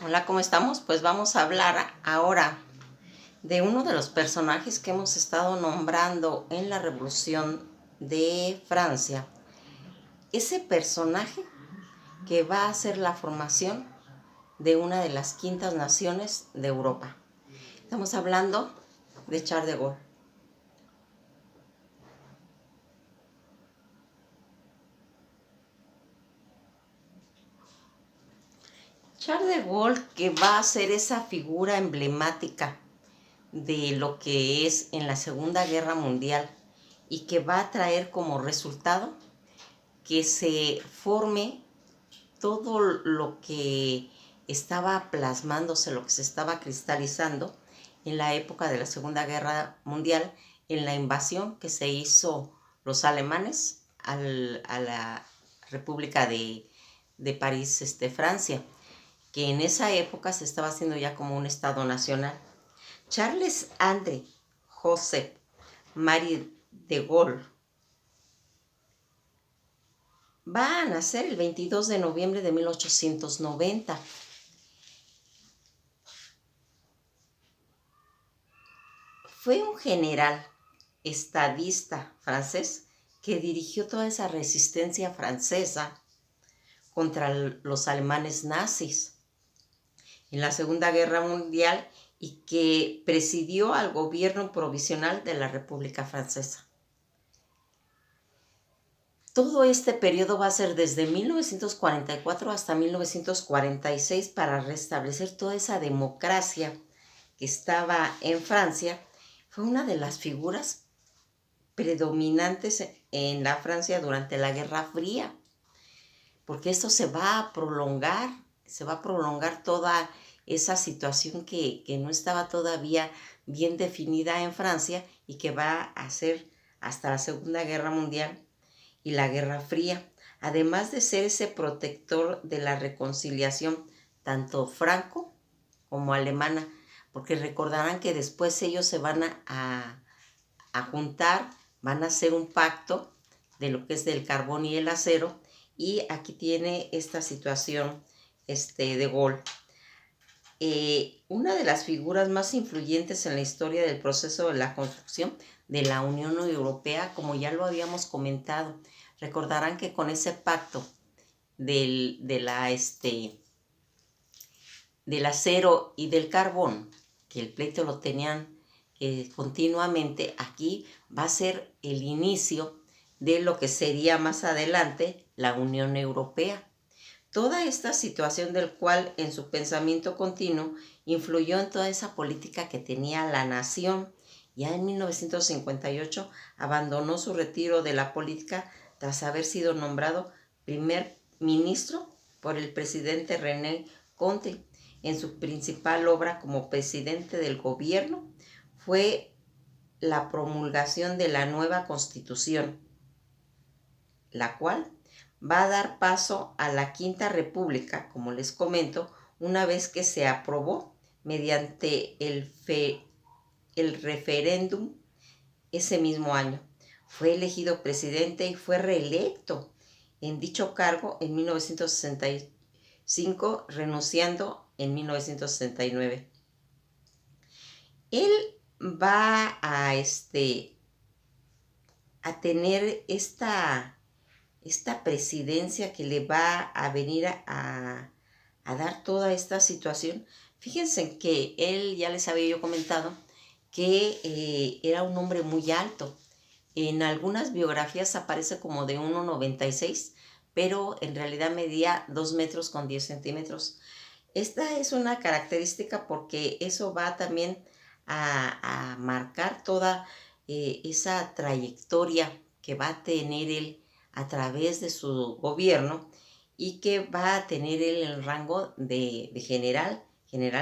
Hola, ¿cómo estamos? Pues vamos a hablar ahora de uno de los personajes que hemos estado nombrando en la Revolución de Francia. Ese personaje que va a ser la formación de una de las quintas naciones de Europa. Estamos hablando de Charles de Gaulle. Charles de Gaulle, que va a ser esa figura emblemática de lo que es en la Segunda Guerra Mundial y que va a traer como resultado que se forme todo lo que estaba plasmándose, lo que se estaba cristalizando en la época de la Segunda Guerra Mundial, en la invasión que se hizo los alemanes a la República de París, Francia, que en esa época se estaba haciendo ya como un Estado nacional. Charles André Joseph Marie de Gaulle va a nacer el 22 de noviembre de 1890. Fue un general estadista francés que dirigió toda esa resistencia francesa contra los alemanes nazis en la Segunda Guerra Mundial y que presidió al gobierno provisional de la República Francesa. Todo este periodo va a ser desde 1944 hasta 1946 para restablecer toda esa democracia que estaba en Francia. Fue una de las figuras predominantes en la Francia durante la Guerra Fría, porque esto se va a prolongar toda esa situación que no estaba todavía bien definida en Francia y que va a ser hasta la Segunda Guerra Mundial y la Guerra Fría, además de ser ese protector de la reconciliación tanto franco como alemana, porque recordarán que después ellos se van a juntar, van a hacer un pacto de lo que es del carbón y el acero, y aquí tiene esta situación de Gaulle. Una de las figuras más influyentes en la historia del proceso de la construcción de la Unión Europea, como ya lo habíamos comentado. Recordarán que con ese pacto del acero y del carbón, que el pleito lo tenían continuamente, aquí va a ser el inicio de lo que sería más adelante la Unión Europea. Toda esta situación del cual en su pensamiento continuo influyó en toda esa política que tenía la nación. Ya en 1958 abandonó su retiro de la política tras haber sido nombrado primer ministro por el presidente René Conte. En su principal obra como presidente del gobierno fue la promulgación de la nueva Constitución, la cual va a dar paso a la Quinta República, como les comento, una vez que se aprobó mediante el referéndum ese mismo año. Fue elegido presidente y fue reelecto en dicho cargo en 1965, renunciando en 1969. Él va a tener esta presidencia que le va a venir a dar toda esta situación. Fíjense que él, ya les había yo comentado, que era un hombre muy alto. En algunas biografías aparece como de 1,96, pero en realidad medía 2 metros con 10 centímetros. Esta es una característica porque eso va también a marcar toda esa trayectoria que va a tener él a través de su gobierno y que va a tener él el rango de general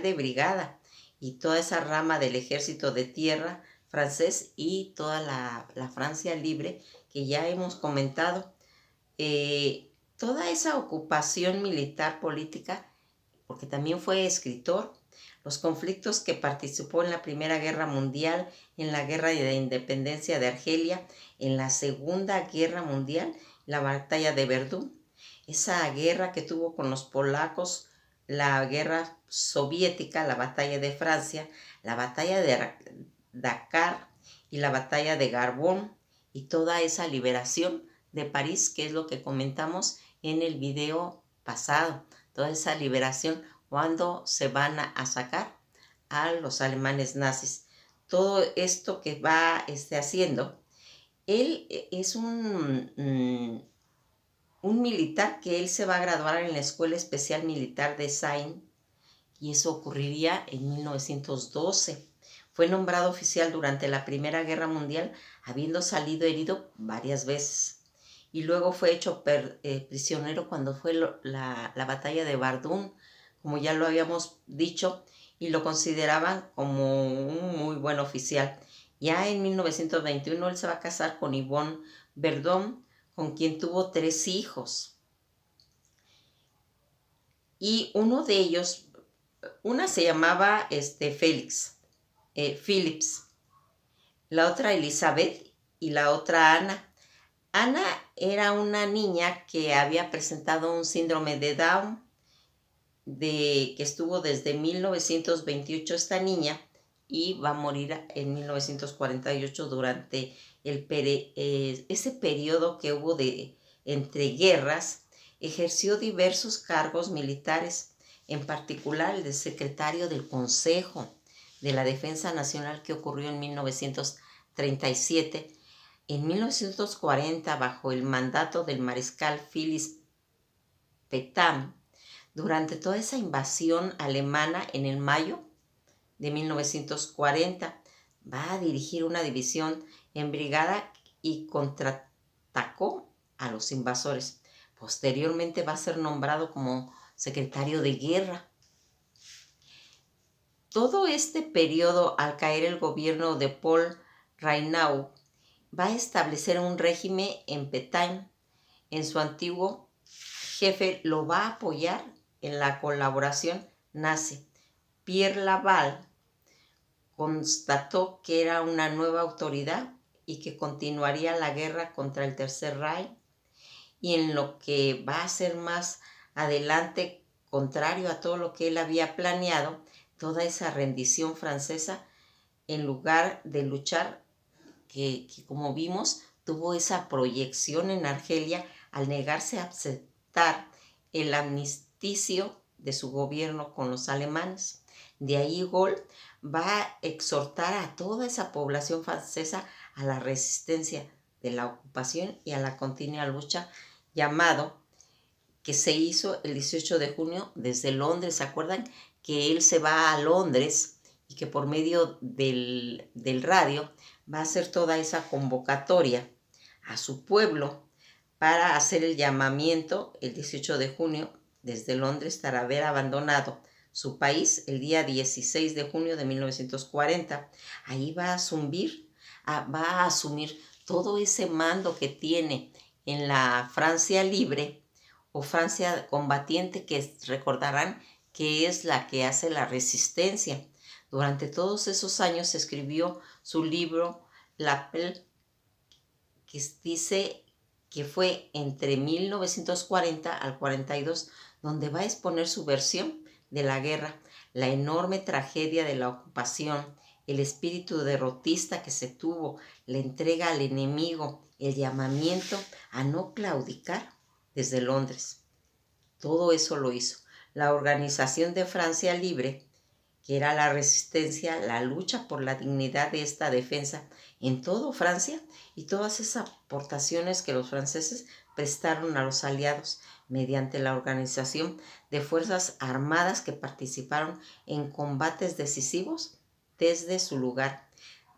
de brigada y toda esa rama del ejército de tierra francés y toda la Francia libre que ya hemos comentado. Toda esa ocupación militar política, porque también fue escritor, los conflictos que participó en la Primera Guerra Mundial, en la Guerra de Independencia de Argelia, en la Segunda Guerra Mundial, la batalla de Verdún, esa guerra que tuvo con los polacos la guerra soviética, la batalla de Francia, la batalla de Dakar y la batalla de Garbón y toda esa liberación de París, que es lo que comentamos en el video pasado, toda esa liberación cuando se van a sacar a los alemanes nazis. Todo esto que va haciendo, él es un militar que él se va a graduar en la Escuela Especial Militar de Saint, y eso ocurriría en 1912. Fue nombrado oficial durante la Primera Guerra Mundial, habiendo salido herido varias veces. Y luego fue hecho prisionero cuando fue la batalla de Verdún, como ya lo habíamos dicho, y lo consideraban como un muy buen oficial. Ya en 1921 él se va a casar con Yvonne Verdun, con quien tuvo 3 hijos. Y uno de ellos, una se llamaba Phillips, la otra Elizabeth y la otra Ana. Ana era una niña que había presentado un síndrome de Down, que estuvo desde 1928 esta niña, y va a morir en 1948 durante ese periodo que hubo entre guerras. Ejerció diversos cargos militares, en particular el de secretario del Consejo de la Defensa Nacional, que ocurrió en 1937. En 1940, bajo el mandato del mariscal Philipp Petain, durante toda esa invasión alemana en el mayo de 1940, va a dirigir una división en brigada y contraatacó a los invasores. Posteriormente va a ser nombrado como secretario de guerra. Todo este periodo, al caer el gobierno de Paul Reynaud, va a establecer un régimen en Petain. En su antiguo jefe lo va a apoyar en la colaboración nazi. Pierre Laval constató que era una nueva autoridad y que continuaría la guerra contra el Tercer Reich, y en lo que va a ser más adelante, contrario a todo lo que él había planeado, toda esa rendición francesa, en lugar de luchar, que como vimos, tuvo esa proyección en Argelia al negarse a aceptar el amnisticio de su gobierno con los alemanes. De ahí Gaulle va a exhortar a toda esa población francesa a la resistencia de la ocupación y a la continua lucha, llamado, que se hizo el 18 de junio desde Londres. ¿Se acuerdan que él se va a Londres y que por medio del radio va a hacer toda esa convocatoria a su pueblo para hacer el llamamiento el 18 de junio desde Londres, para haber abandonado su país el día 16 de junio de 1940? Ahí va a asumir todo ese mando que tiene en la Francia libre o Francia combatiente, que recordarán que es la que hace la resistencia. Durante todos esos años escribió su libro L'Appel, que dice que fue entre 1940 al 42, donde va a exponer su versión de la guerra, la enorme tragedia de la ocupación, el espíritu derrotista que se tuvo, la entrega al enemigo, el llamamiento a no claudicar desde Londres. Todo eso lo hizo. La Organización de Francia Libre, que era la resistencia, la lucha por la dignidad de esta defensa en toda Francia, y todas esas aportaciones que los franceses prestaron a los aliados mediante la organización de fuerzas armadas que participaron en combates decisivos desde su lugar.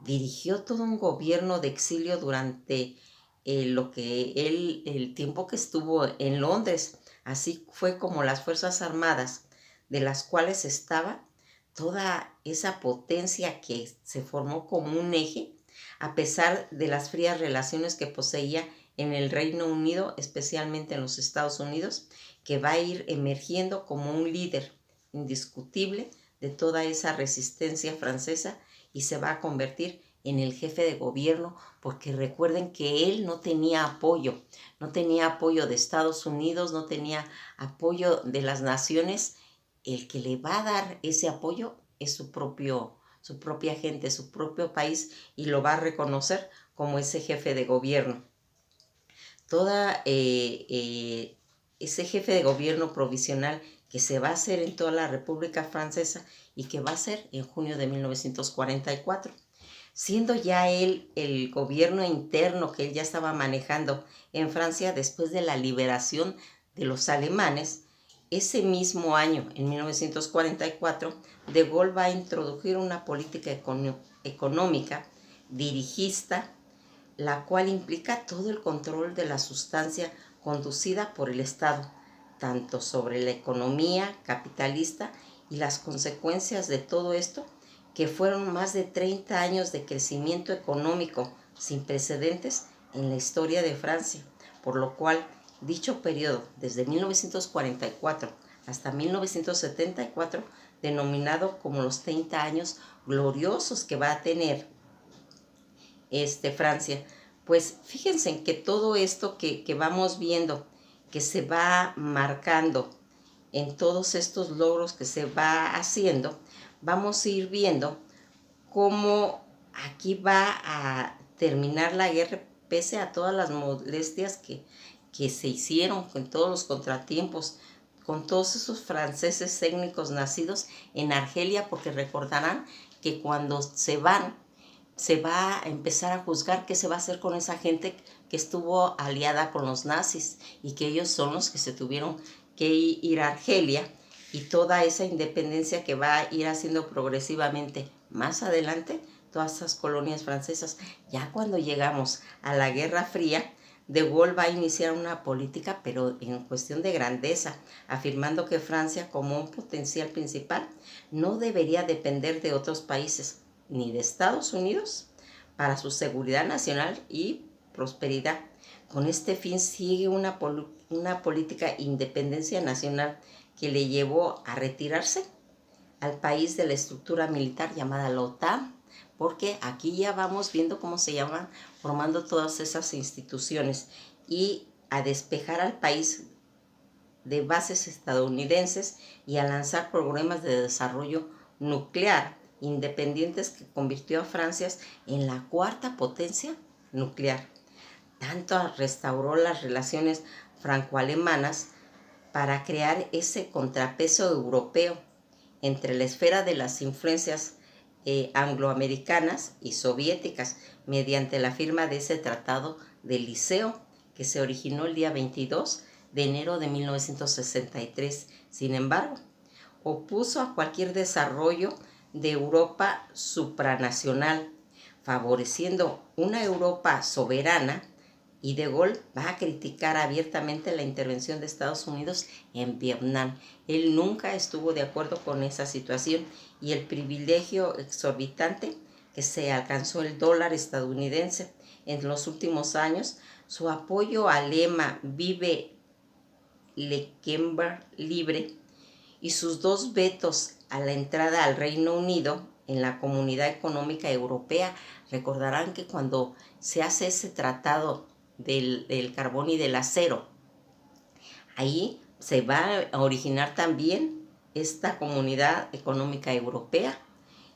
Dirigió todo un gobierno de exilio durante el tiempo que estuvo en Londres. Así fue como las Fuerzas Armadas, de las cuales estaba toda esa potencia que se formó como un eje, a pesar de las frías relaciones que poseía en el Reino Unido, especialmente en los Estados Unidos, que va a ir emergiendo como un líder indiscutible de toda esa resistencia francesa, y se va a convertir en el jefe de gobierno, porque recuerden que él no tenía apoyo de Estados Unidos, no tenía apoyo de las naciones el que le va a dar ese apoyo es su propia gente, su propio país, y lo va a reconocer como ese jefe de gobierno. Toda ese jefe de gobierno provisional que se va a hacer en toda la República Francesa y que va a ser en junio de 1944. Siendo ya él el gobierno interno que él ya estaba manejando en Francia después de la liberación de los alemanes, ese mismo año, en 1944, De Gaulle va a introducir una política económica dirigista, la cual implica todo el control de la sustancia conducida por el Estado, tanto sobre la economía capitalista y las consecuencias de todo esto, que fueron más de 30 años de crecimiento económico sin precedentes en la historia de Francia, por lo cual dicho periodo, desde 1944 hasta 1974, denominado como los 30 años gloriosos que va a tener Francia. Pues fíjense en que todo esto que vamos viendo, que se va marcando en todos estos logros que se va haciendo, vamos a ir viendo cómo aquí va a terminar la guerra pese a todas las molestias que se hicieron, con todos los contratiempos, con todos esos franceses técnicos nacidos en Argelia, porque recordarán que cuando se van, se va a empezar a juzgar qué se va a hacer con esa gente que estuvo aliada con los nazis y que ellos son los que se tuvieron que ir a Argelia, y toda esa independencia que va a ir haciendo progresivamente más adelante todas esas colonias francesas. Ya cuando llegamos a la Guerra Fría, De Gaulle va a iniciar una política, pero en cuestión de grandeza, afirmando que Francia, como un potencial principal, no debería depender de otros países, ni de Estados Unidos, para su seguridad nacional y prosperidad. Con este fin sigue una política de independencia nacional que le llevó a retirarse al país de la estructura militar llamada la OTAN, porque aquí ya vamos viendo cómo se llaman formando todas esas instituciones, y a despejar al país de bases estadounidenses y a lanzar programas de desarrollo nuclear independientes que convirtió a Francia en la cuarta potencia nuclear. Tanto restauró las relaciones franco-alemanas para crear ese contrapeso europeo entre la esfera de las influencias angloamericanas y soviéticas, mediante la firma de ese tratado del Liceo, que se originó el día 22 de enero de 1963. Sin embargo, opuso a cualquier desarrollo de Europa supranacional, favoreciendo una Europa soberana, y De Gaulle va a criticar abiertamente la intervención de Estados Unidos en Vietnam. Él nunca estuvo de acuerdo con esa situación, y el privilegio exorbitante que se alcanzó el dólar estadounidense en los últimos años, su apoyo al lema Vive Luxembourg libre, y sus dos vetos a la entrada al Reino Unido en la Comunidad Económica Europea. Recordarán que cuando se hace ese tratado del carbón y del acero, ahí se va a originar también esta Comunidad Económica Europea,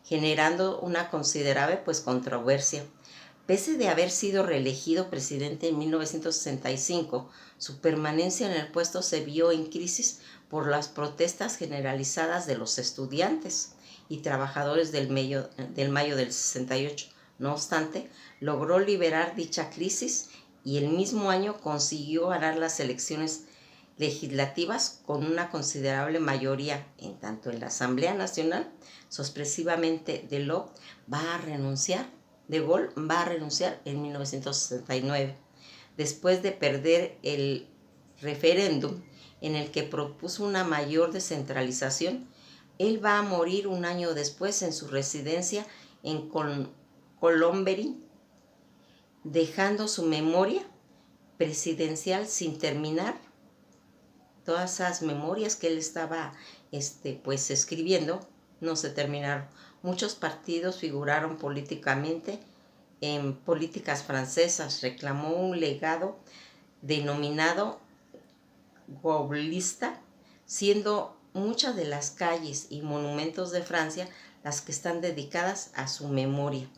generando una considerable controversia. Pese de haber sido reelegido presidente en 1965, su permanencia en el puesto se vio en crisis por las protestas generalizadas de los estudiantes y trabajadores del mayo del 68. No obstante, logró liberar dicha crisis, y el mismo año consiguió ganar las elecciones legislativas con una considerable mayoría, en tanto en la Asamblea Nacional. Sorpresivamente, De Gaulle va a renunciar en 1969, después de perder el referéndum en el que propuso una mayor descentralización. Él va a morir un año después en su residencia en Colombey, dejando su memoria presidencial sin terminar. Todas esas memorias que él estaba escribiendo no se terminaron. Muchos partidos figuraron políticamente en políticas francesas. Reclamó un legado denominado gaullista, siendo muchas de las calles y monumentos de Francia las que están dedicadas a su memoria.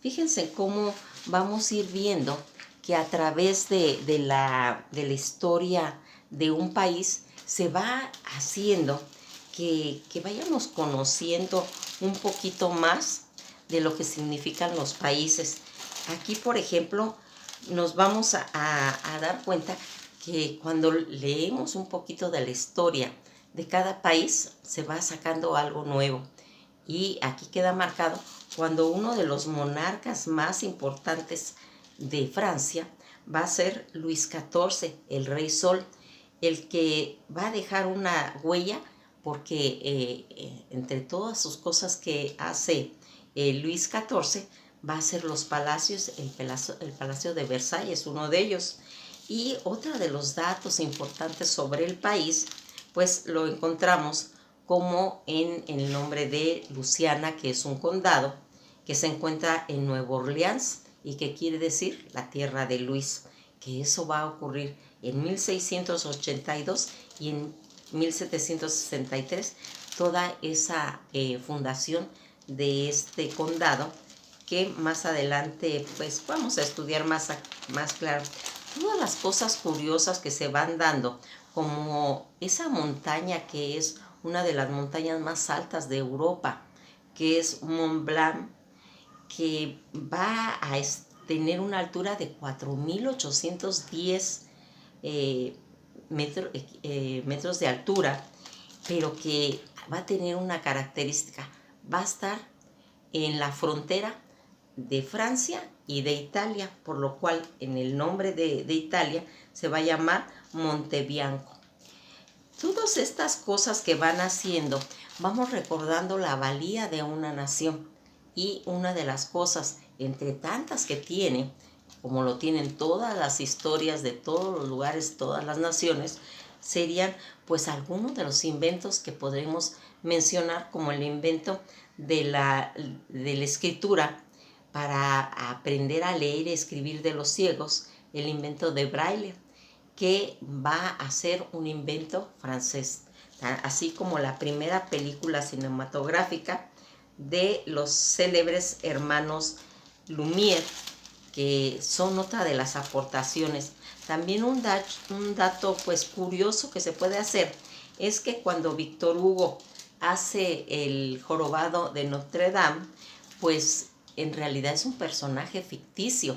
Fíjense cómo vamos a ir viendo que a través de la historia de un país se va haciendo que vayamos conociendo un poquito más de lo que significan los países. Aquí, por ejemplo, nos vamos a dar cuenta que cuando leemos un poquito de la historia de cada país, se va sacando algo nuevo. Y aquí queda marcado cuando uno de los monarcas más importantes de Francia va a ser Luis XIV, el Rey Sol, el que va a dejar una huella porque entre todas sus cosas que hace Luis XIV va a ser los palacios, el Palacio de Versalles, uno de ellos. Y otro de los datos importantes sobre el país, pues lo encontramos como en el nombre de Luisiana, que es un condado que se encuentra en Nueva Orleans y que quiere decir la tierra de Luis, que eso va a ocurrir en 1682 y en 1763, toda esa fundación de este condado, que más adelante pues vamos a estudiar más claro. Todas las cosas curiosas que se van dando, como esa montaña que es una de las montañas más altas de Europa, que es Mont Blanc, que va a tener una altura de 4.810 metros de altura, pero que va a tener una característica, va a estar en la frontera de Francia y de Italia, por lo cual en el nombre de Italia se va a llamar Monte Bianco. Todas estas cosas que van haciendo, vamos recordando la valía de una nación. Y una de las cosas, entre tantas que tiene, como lo tienen todas las historias de todos los lugares, todas las naciones, serían pues algunos de los inventos que podremos mencionar, como el invento de la escritura para aprender a leer y escribir de los ciegos, el invento de Braille, que va a ser un invento francés, así como la primera película cinematográfica de los célebres hermanos Lumière, que son otra de las aportaciones. También un dato pues curioso que se puede hacer es que cuando Víctor Hugo hace el jorobado de Notre Dame, pues en realidad es un personaje ficticio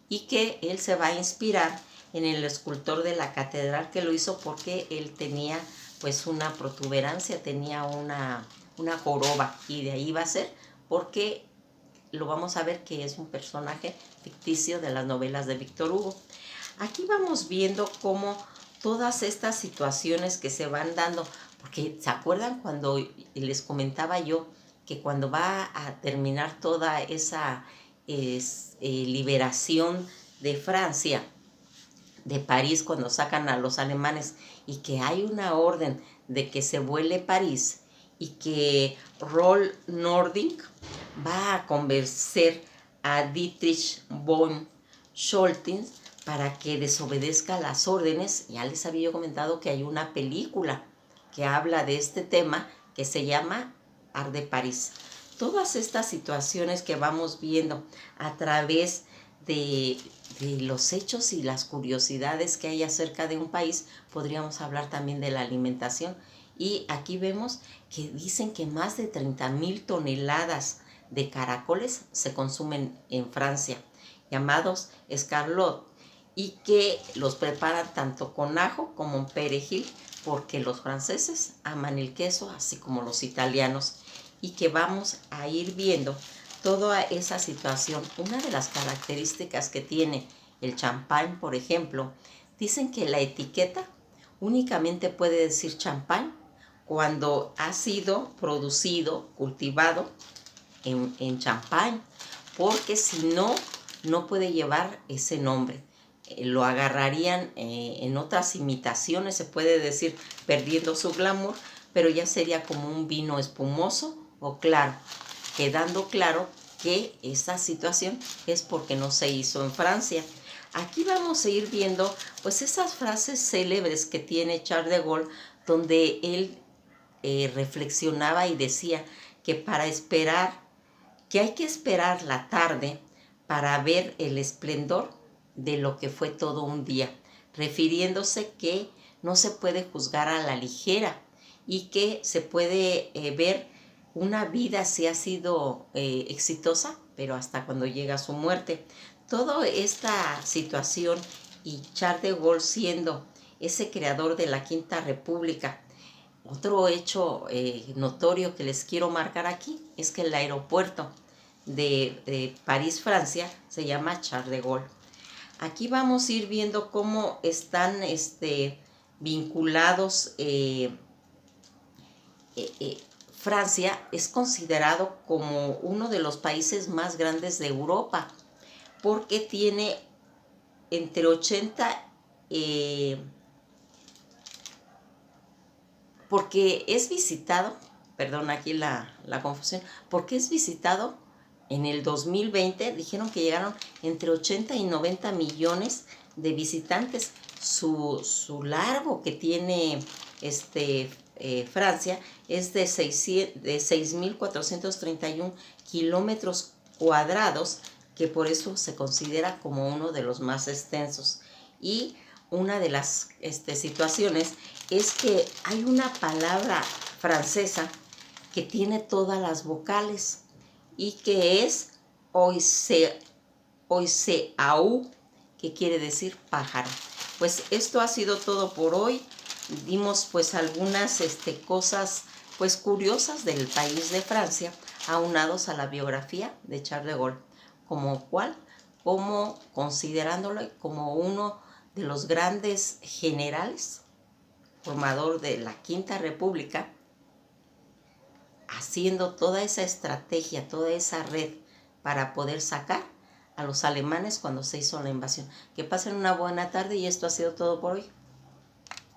y que él se va a inspirar en el escultor de la catedral que lo hizo porque él tenía pues una protuberancia, tenía una joroba, y de ahí va a ser porque lo vamos a ver que es un personaje ficticio de las novelas de Víctor Hugo. Aquí vamos viendo cómo todas estas situaciones que se van dando, porque ¿se acuerdan cuando les comentaba yo que cuando va a terminar toda esa liberación de Francia, de París, cuando sacan a los alemanes y que hay una orden de que se vuele París y que Roll Nording va a convencer a Dietrich von Scholten para que desobedezca las órdenes? Ya les había comentado que hay una película que habla de este tema que se llama Art de París. Todas estas situaciones que vamos viendo a través de los hechos y las curiosidades que hay acerca de un país, podríamos hablar también de la alimentación. Y aquí vemos que dicen que más de 30.000 toneladas de caracoles se consumen en Francia, llamados escarlot, y que los preparan tanto con ajo como perejil, porque los franceses aman el queso, así como los italianos, y que vamos a ir viendo toda esa situación. Una de las características que tiene el champán, por ejemplo, dicen que la etiqueta únicamente puede decir champán cuando ha sido producido, cultivado en champán, porque si no, no puede llevar ese nombre. Lo agarrarían en otras imitaciones, se puede decir, perdiendo su glamour, pero ya sería como un vino espumoso o claro, quedando claro que esa situación es porque no se hizo en Francia. Aquí vamos a ir viendo pues esas frases célebres que tiene Charles de Gaulle, donde él reflexionaba y decía que que hay que esperar la tarde para ver el esplendor de lo que fue todo un día, refiriéndose que no se puede juzgar a la ligera y que se puede ver una vida si ha sido exitosa, pero hasta cuando llega su muerte. Toda esta situación y Charles de Gaulle siendo ese creador de la Quinta República. Otro hecho notorio que les quiero marcar aquí es que el aeropuerto de París, Francia, se llama Charles de Gaulle. Aquí vamos a ir viendo cómo están vinculados. Francia es considerado como uno de los países más grandes de Europa porque tiene entre 80 porque es visitado, perdón aquí la confusión, porque es visitado en el 2020, dijeron que llegaron entre 80 y 90 millones de visitantes. Su largo que tiene Francia es de 6.431 kilómetros cuadrados, que por eso se considera como uno de los más extensos. Y una de las situaciones es que hay una palabra francesa que tiene todas las vocales y que es oiseau, que quiere decir pájaro. Pues esto ha sido todo por hoy. Dimos pues algunas cosas pues curiosas del país de Francia, aunados a la biografía de Charles de Gaulle, como considerándolo como uno de los grandes generales, formador de la Quinta República, haciendo toda esa estrategia, toda esa red para poder sacar a los alemanes cuando se hizo la invasión. Que pasen una buena tarde y esto ha sido todo por hoy.